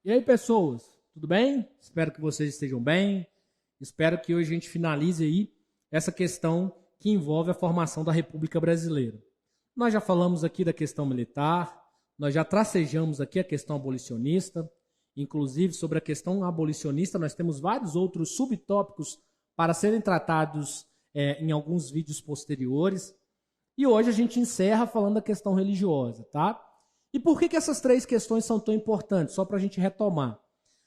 E aí, pessoas, tudo bem? Espero que vocês estejam bem. Espero que hoje a gente finalize aí essa questão que envolve a formação da República Brasileira. Nós já falamos aqui da questão militar, nós já tracejamos aqui a questão abolicionista, inclusive sobre a questão abolicionista nós temos vários outros subtópicos para serem tratados em alguns vídeos posteriores. E hoje a gente encerra falando da questão religiosa, tá? E por que essas três questões são tão importantes? Só para a gente retomar.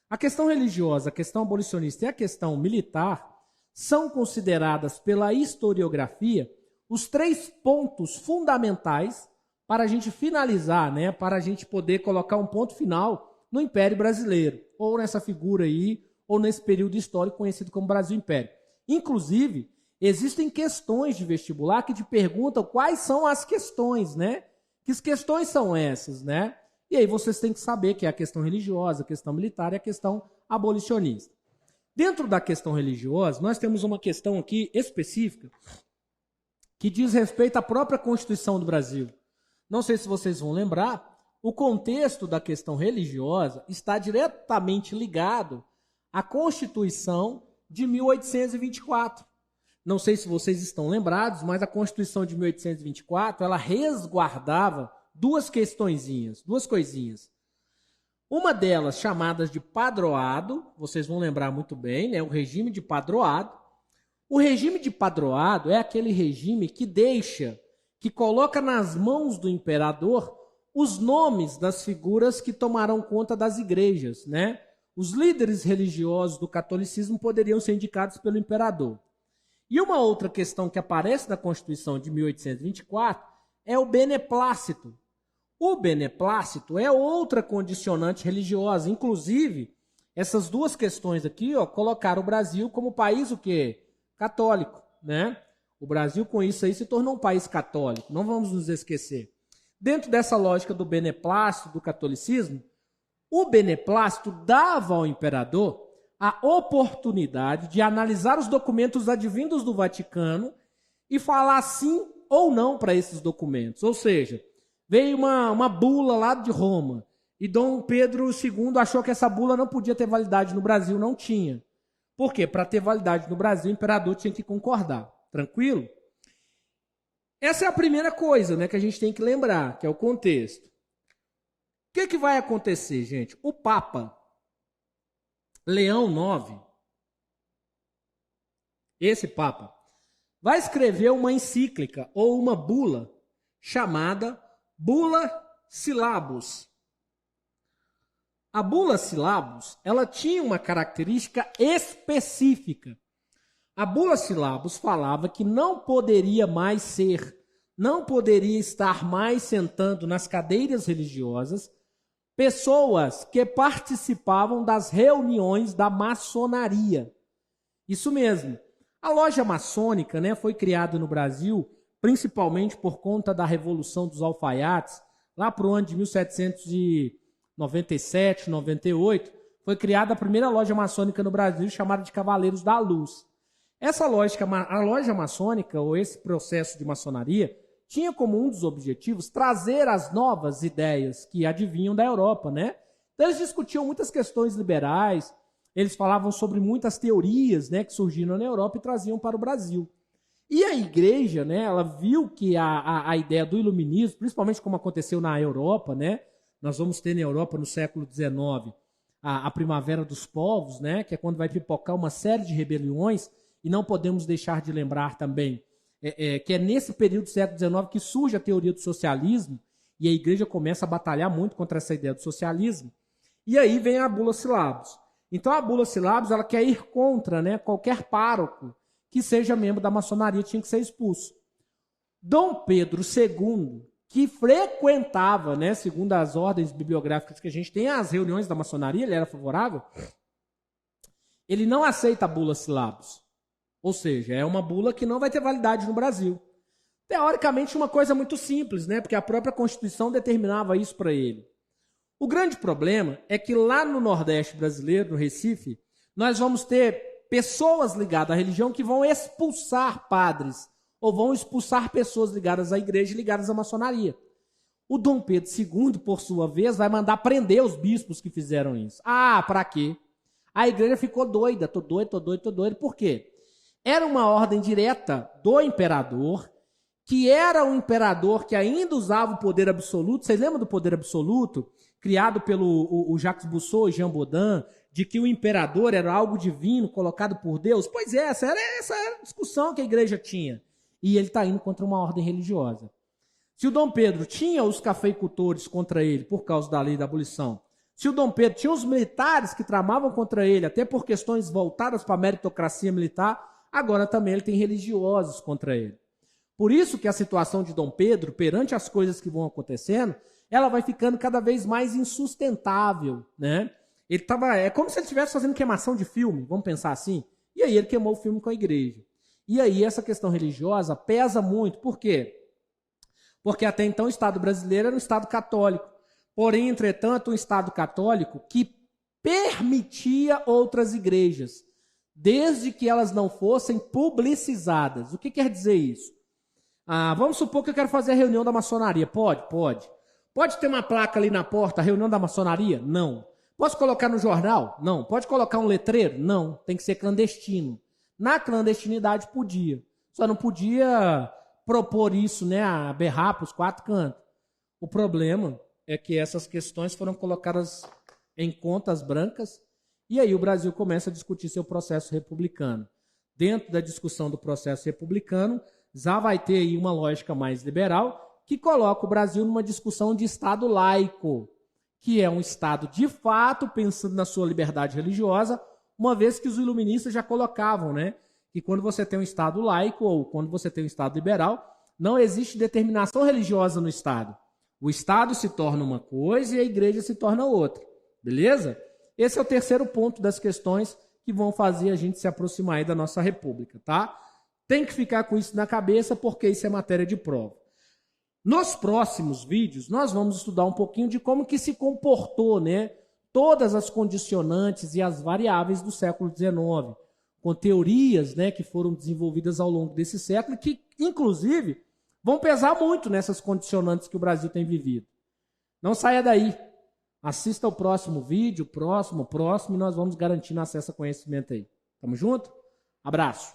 A questão religiosa, a questão abolicionista e a questão militar são consideradas pela historiografia os três pontos fundamentais para a gente finalizar, né? Para a gente poder colocar um ponto final no Império Brasileiro, ou nessa figura aí, ou nesse período histórico conhecido como Brasil Império. Inclusive, existem questões de vestibular que te perguntam quais são as questões, né? Que questões são essas, né? E aí vocês têm que saber que é a questão religiosa, a questão militar e a questão abolicionista. Dentro da questão religiosa, nós temos uma questão aqui específica que diz respeito à própria Constituição do Brasil. Não sei se vocês vão lembrar, o contexto da questão religiosa está diretamente ligado à Constituição de 1824. Não sei se vocês estão lembrados, mas a Constituição de 1824, ela resguardava duas questõezinhas, duas coisinhas. Uma delas chamadas de padroado, vocês vão lembrar muito bem, né? O regime de padroado. O regime de padroado é aquele regime que coloca nas mãos do imperador os nomes das figuras que tomarão conta das igrejas, né? Os líderes religiosos do catolicismo poderiam ser indicados pelo imperador. E uma outra questão que aparece na Constituição de 1824 é o beneplácito. O beneplácito é outra condicionante religiosa. Inclusive, essas duas questões aqui colocaram o Brasil como país o quê? Católico, né? O Brasil, com isso aí, se tornou um país católico. Não vamos nos esquecer. Dentro dessa lógica do beneplácito, do catolicismo, o beneplácito dava ao imperador a oportunidade de analisar os documentos advindos do Vaticano e falar sim ou não para esses documentos. Ou seja, veio uma bula lá de Roma e Dom Pedro II achou que essa bula não podia ter validade no Brasil, não tinha. Por quê? Para ter validade no Brasil, o imperador tinha que concordar. Tranquilo? Essa é a primeira coisa, né, que a gente tem que lembrar, que é o contexto. O que vai acontecer, gente? O Papa Leão IX, esse Papa, vai escrever uma encíclica ou uma bula chamada Bula Syllabus. A Bula Syllabus, ela tinha uma característica específica. A Bula Syllabus falava que não poderia estar mais sentando nas cadeiras religiosas pessoas que participavam das reuniões da maçonaria. Isso mesmo. A loja maçônica, né, foi criada no Brasil principalmente por conta da Revolução dos Alfaiates, lá para o ano de 1797, 98, foi criada a primeira loja maçônica no Brasil, chamada de Cavaleiros da Luz. Essa lógica, a loja maçônica, ou esse processo de maçonaria, tinha como um dos objetivos trazer as novas ideias que advinham da Europa, né? Então eles discutiam muitas questões liberais, eles falavam sobre muitas teorias, né, que surgiram na Europa e traziam para o Brasil. E a igreja, né, ela viu que a ideia do iluminismo, principalmente como aconteceu na Europa, né? Nós vamos ter na Europa no século XIX a Primavera dos Povos, né, que é quando vai pipocar uma série de rebeliões, e não podemos deixar de lembrar também que é nesse período do século XIX que surge a teoria do socialismo, e a igreja começa a batalhar muito contra essa ideia do socialismo, e aí vem a Bula Syllabus. Então a Bula Syllabus, ela quer ir contra, né, qualquer pároco que seja membro da maçonaria tinha que ser expulso. Dom Pedro II, que frequentava, né, segundo as ordens bibliográficas que a gente tem, as reuniões da maçonaria, ele era favorável, ele não aceita a Bula Syllabus. Ou seja, é uma bula que não vai ter validade no Brasil. Teoricamente, uma coisa muito simples, né? Porque a própria Constituição determinava isso para ele. O grande problema é que lá no Nordeste brasileiro, no Recife, nós vamos ter pessoas ligadas à religião que vão expulsar padres ou vão expulsar pessoas ligadas à igreja e ligadas à maçonaria. O Dom Pedro II, por sua vez, vai mandar prender os bispos que fizeram isso. Ah, para quê? A igreja ficou doida, tô doido. Por quê? Era uma ordem direta do imperador, que era um imperador que ainda usava o poder absoluto. Vocês lembram do poder absoluto? Criado pelo o Jacques Rousseau e Jean Baudin, de que o imperador era algo divino, colocado por Deus? Pois é, essa era a discussão que a igreja tinha. E ele está indo contra uma ordem religiosa. Se o Dom Pedro tinha os cafeicultores contra ele por causa da lei da abolição, se o Dom Pedro tinha os militares que tramavam contra ele, até por questões voltadas para a meritocracia militar, agora também ele tem religiosos contra ele. Por isso que a situação de Dom Pedro, perante as coisas que vão acontecendo, ela vai ficando cada vez mais insustentável, né? É como se ele estivesse fazendo queimação de filme, vamos pensar assim. E aí ele queimou o filme com a igreja. E aí essa questão religiosa pesa muito. Por quê? Porque até então o Estado brasileiro era um Estado católico. Porém, entretanto, um Estado católico que permitia outras igrejas, desde que elas não fossem publicizadas. O que quer dizer isso? Vamos supor que eu quero fazer a reunião da maçonaria. Pode. Pode ter uma placa ali na porta, reunião da maçonaria? Não. Posso colocar no jornal? Não. Pode colocar um letreiro? Não. Tem que ser clandestino. Na clandestinidade podia. Só não podia propor isso, né, a berrar para os quatro cantos. O problema é que essas questões foram colocadas em contas brancas e aí o Brasil começa a discutir seu processo republicano. Dentro da discussão do processo republicano, já vai ter aí uma lógica mais liberal que coloca o Brasil numa discussão de Estado laico, que é um Estado de fato pensando na sua liberdade religiosa, uma vez que os iluministas já colocavam, né, que quando você tem um Estado laico ou quando você tem um Estado liberal, não existe determinação religiosa no Estado. O Estado se torna uma coisa e a igreja se torna outra. Beleza? Esse é o terceiro ponto das questões que vão fazer a gente se aproximar aí da nossa república, tá? Tem que ficar com isso na cabeça porque isso é matéria de prova. Nos próximos vídeos, nós vamos estudar um pouquinho de como que se comportou, né, todas as condicionantes e as variáveis do século XIX, com teorias, né, que foram desenvolvidas ao longo desse século, que, inclusive, vão pesar muito nessas condicionantes que o Brasil tem vivido. Não saia daí. Assista ao próximo vídeo, próximo, e nós vamos garantindo acesso a conhecimento aí. Tamo junto? Abraço.